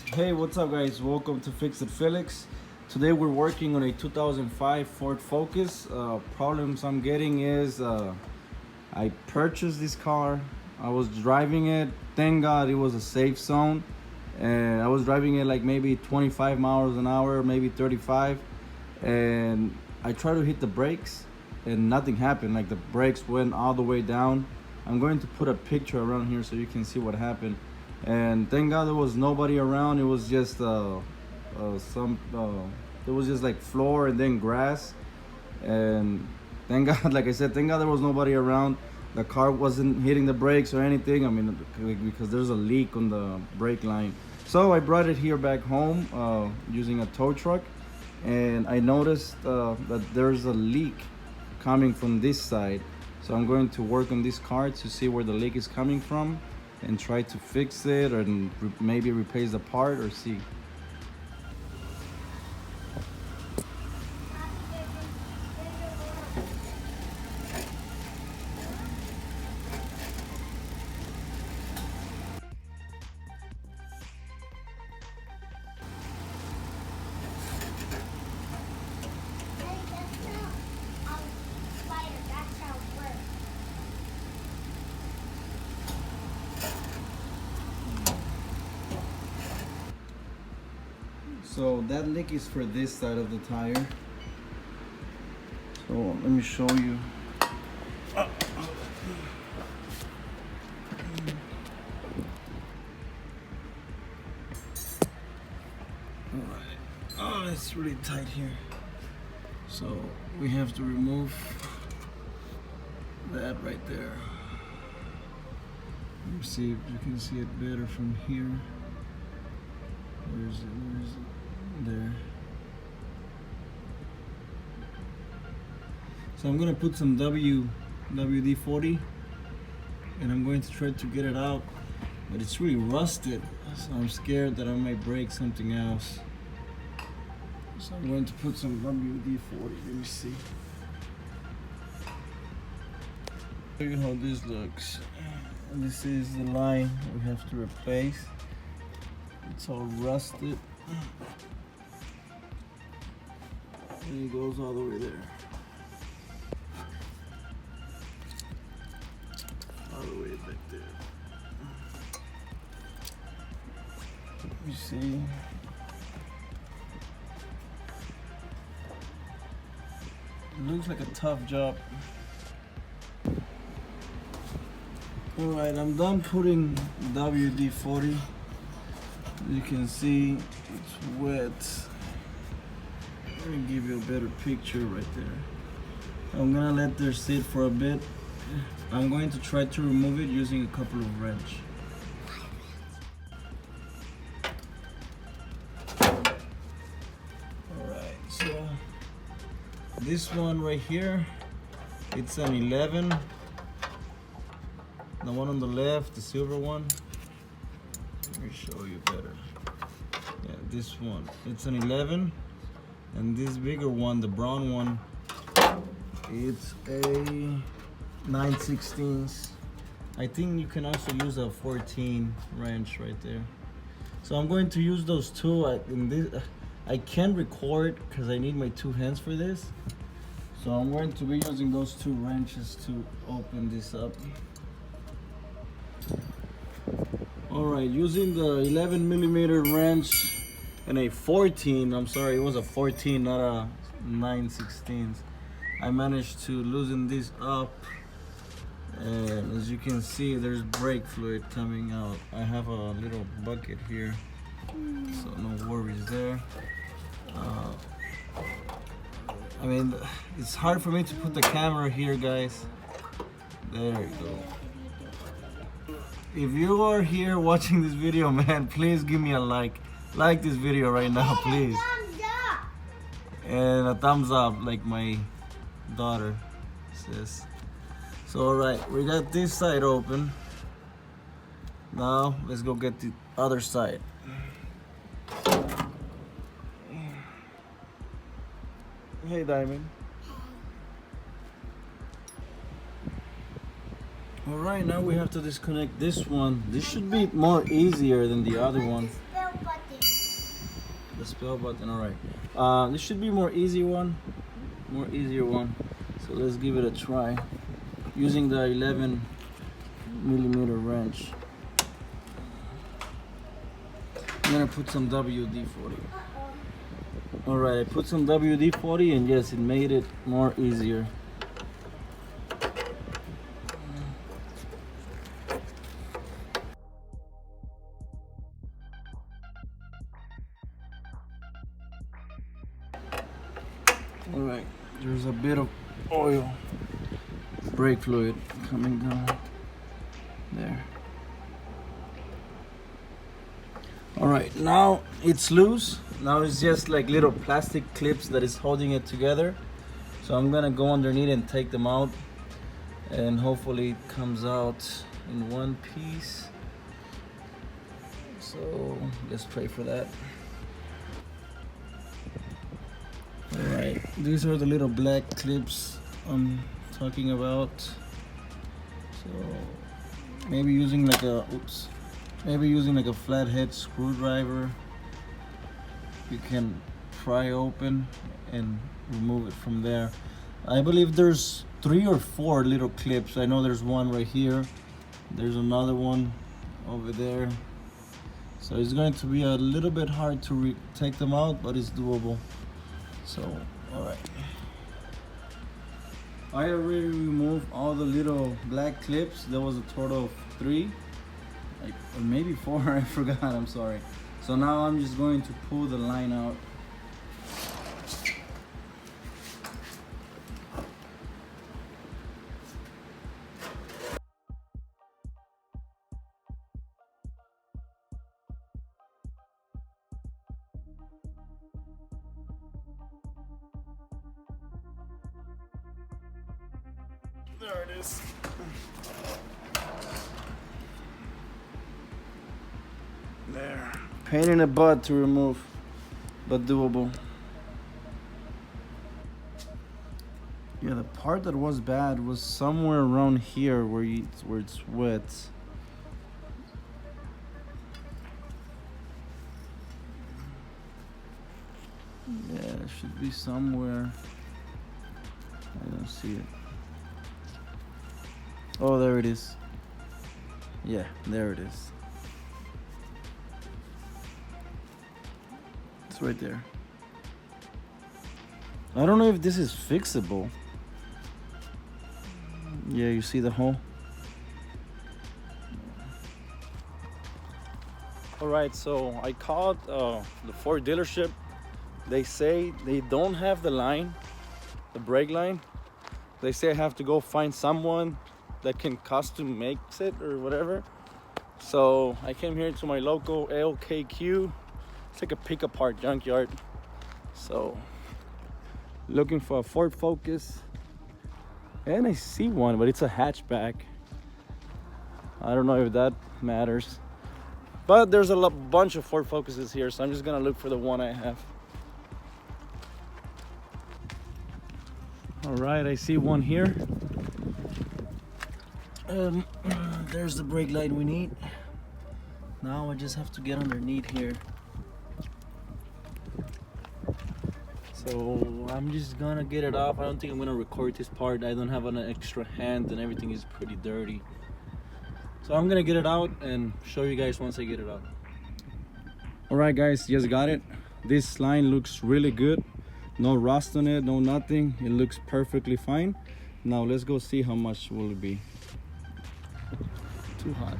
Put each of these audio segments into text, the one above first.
Hey, what's up, guys? Welcome to Fix It Felix. Today we're working on a 2005 Ford Focus. Problems I'm getting is I purchased this car. I was driving it. Thank God it was a safe zone, and I was driving it like maybe 25 miles an hour, maybe 35, and I tried to hit the brakes, and nothing happened. Like the brakes went all the way down. I'm going to put a picture around here so you can see what happened. And thank God there was nobody around. It was just there was just like floor and then grass. And thank God, like I said, thank God there was nobody around. The car wasn't hitting the brakes or anything. I mean, because there's a leak on the brake line. So I brought it here back home using a tow truck, and I noticed that there's a leak coming from this side. So I'm going to work on this car to see where the leak is coming from and try to fix it, or maybe replace the part, or see. So that leak is for this side of the tire. So let me show you. Alright. Oh, it's really tight here. So we have to remove that right there. Let me see if you can see it better from here. Where is it? Where is it? There. So I'm gonna put some WD-40, and I'm going to try to get it out, but it's really rusted, so I'm scared that I might break something else. So I'm going to put some WD-40. Let me see. Show you how this looks. This is the line we have to replace. It's all rusted. And it goes all the way there. All the way back there. You see? It looks like a tough job. Alright, I'm done putting WD-40. You can see it's wet. Let me give you a better picture right there. I'm gonna let this sit for a bit. I'm going to try to remove it using a couple of wrenches. Alright, so this one right here, it's an 11. The one on the left, the silver one. Let me show you better. Yeah, this one. It's an 11. And this bigger one, the brown one, it's a 9/16. I think you can also use a 14 wrench right there. So I'm going to use those two. I can't record because I need my two hands for this. So I'm going to be using those two wrenches to open this up. Alright, using the 11mm wrench and a 14, I'm sorry, it was a 14, not a 9/16. I managed to loosen this up, and as you can see, there's brake fluid coming out. I have a little bucket here, so no worries there. I mean, it's hard for me to put the camera here, guys. There you go. If you are here watching this video, man, please give me a like. Like this video right now, please. And a thumbs up, like my daughter says. So alright, we got this side open. Now let's go get the other side. Hey, Diamond. Alright, now we have to disconnect this one. This should be more easier than the other one. spell button. All right. This should be more easier one. So let's give it a try. Using the 11mm wrench. I'm gonna put some WD-40. All right, I put some WD-40, and yes, it made it more easier. All right, there's a bit of oil, brake fluid coming down there. All right, now it's loose. Now it's just like little plastic clips that is holding it together. So I'm gonna go underneath and take them out, and hopefully it comes out in one piece. So let's pray for that. All right, these are the little black clips I'm talking about. So maybe using like a flathead screwdriver, you can pry open and remove it from there. I believe there's 3 or 4 little clips. I know there's one right here. There's another one over there. So it's going to be a little bit hard to take them out, but it's doable. So, all right. I already removed all the little black clips. There was a total of 3, or maybe 4, I forgot, I'm sorry. So now I'm just going to pull the line out. There it is. There. Pain in the butt to remove, but doable. Yeah, the part that was bad was somewhere around here where it's wet. Yeah, it should be somewhere. I don't see it. Oh, there it is. Yeah, there it is. It's right there. I don't know if this is fixable. Yeah, you see the hole? All right, so I called the Ford dealership. They say they don't have the line, the brake line. They say I have to go find someone that can custom make it or whatever. So I came here to my local LKQ. It's like a pick-apart junkyard. So looking for a Ford Focus, and I see one, but it's a hatchback. I don't know if that matters, but there's a bunch of Ford Focuses here, so I'm just gonna look for the one I have. All right, I see one here. There's the brake light we need. Now I just have to get underneath here. So I'm just gonna get it off. I don't think I'm gonna record this part. I don't have an extra hand and everything is pretty dirty. So I'm gonna get it out and show you guys once I get it out. All right guys, just got it. This line looks really good. No rust on it, no nothing. It looks perfectly fine. Now let's go see how much will it be. Too hot.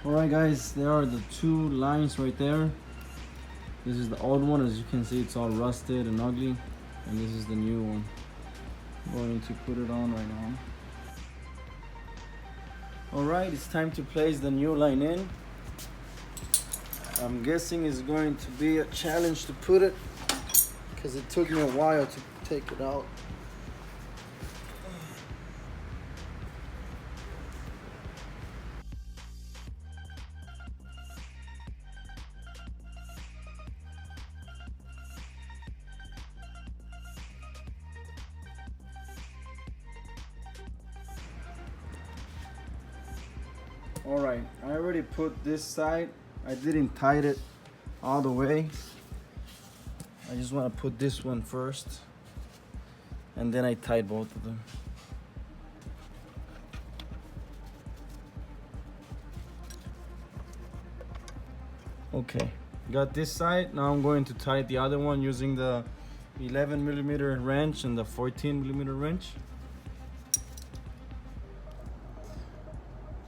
All right guys, there are the 2 lines right there. This is the old one. As you can see, it's all rusted and ugly, and this is the new one. I'm going to put it on right now. All right, it's time to place the new line in. I'm guessing it's going to be a challenge to put it because it took me a while to take it out. All right, I already put this side. I didn't tie it all the way. I just want to put this one first, and then I tied both of them. Okay, got this side. Now I'm going to tie the other one using the 11mm wrench and the 14mm wrench.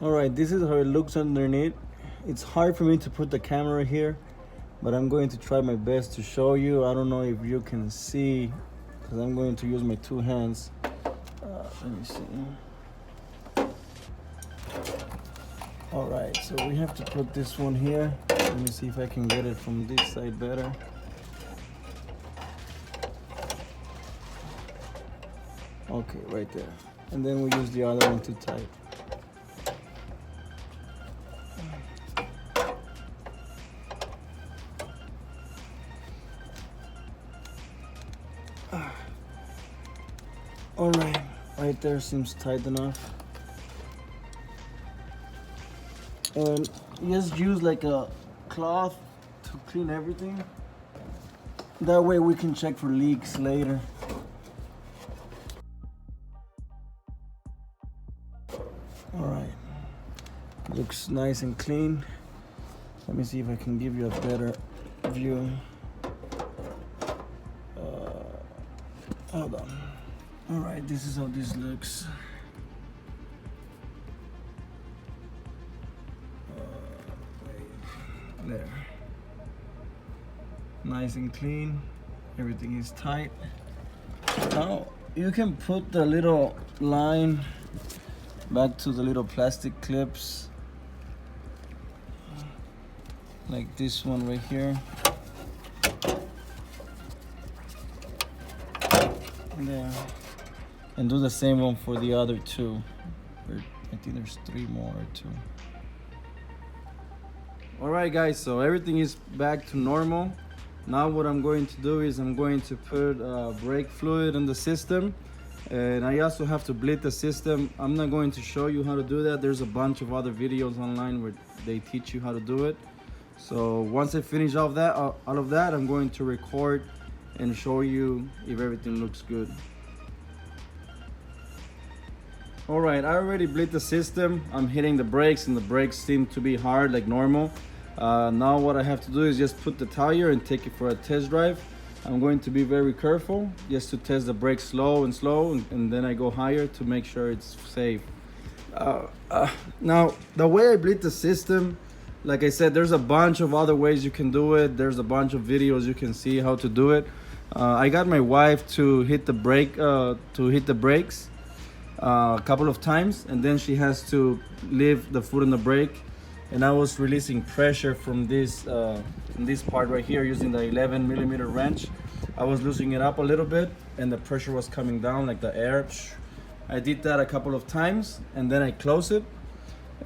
All right, this is how it looks underneath. It's hard for me to put the camera here, but I'm going to try my best to show you. I don't know if you can see, because I'm going to use my two hands. Let me see. All right, so we have to put this one here. Let me see if I can get it from this side better. Okay, right there. And then we use the other one to tie it. All right there seems tight enough. And just use like a cloth to clean everything. That way we can check for leaks later. All right, looks nice and clean. Let me see if I can give you a better view. Hold on. All right, this is how this looks. There. Nice and clean. Everything is tight. Now you can put the little line back to the little plastic clips, like this one right here. There. And do the same one for the other two. I think there's 3 more or 2. All right, guys, so everything is back to normal. Now what I'm going to do is I'm going to put brake fluid in the system, and I also have to bleed the system. I'm not going to show you how to do that. There's a bunch of other videos online where they teach you how to do it. So once I finish all of that, I'm going to record and show you if everything looks good. All right, I already bleed the system. I'm hitting the brakes and the brakes seem to be hard like normal. Now what I have to do is just put the tire and take it for a test drive. I'm going to be very careful just to test the brakes slow, and then I go higher to make sure it's safe. Now the way I bleed the system, like I said, there's a bunch of other ways you can do it. There's a bunch of videos you can see how to do it. I got my wife to hit the brakes a couple of times, and then she has to leave the foot on the brake, and I was releasing pressure from this in this part right here using the 11mm wrench. I was loosening it up a little bit, and the pressure was coming down like the air. I did that a couple of times, and then I closed it,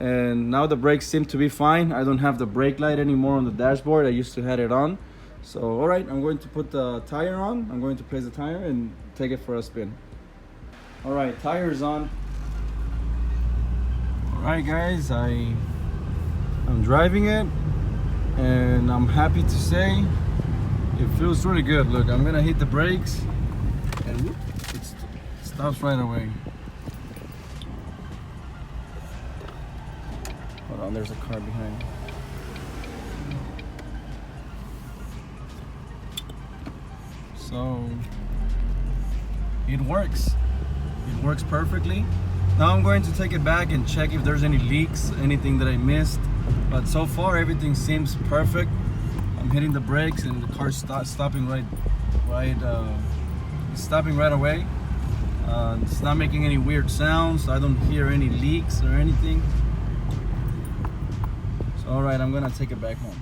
and now the brakes seem to be fine. I don't have the brake light anymore on the dashboard. I used to have it on. So all right, I'm going to put the tire on. I'm going to place the tire and take it for a spin. All right, tire's on. All right, guys, I'm driving it, and I'm happy to say it feels really good. Look, I'm gonna hit the brakes, and it stops right away. Hold on, there's a car behind. So it works. It works perfectly. Now I'm going to take it back and check if there's any leaks, anything that I missed. But so far everything seems perfect. I'm hitting the brakes and the car's stopping right away. It's not making any weird sounds. I don't hear any leaks or anything. So all right, I'm gonna take it back home.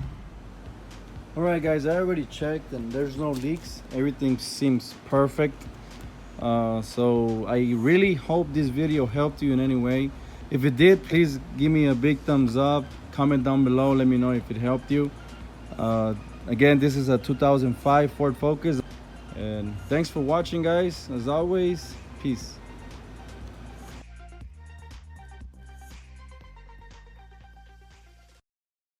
All right, guys, I already checked and there's no leaks. Everything seems perfect. So I really hope this video helped you in any way. If it did, please give me a big thumbs up. Comment down below, let me know if it helped you. Again, this is a 2005 Ford Focus, and thanks for watching, guys. As always, peace.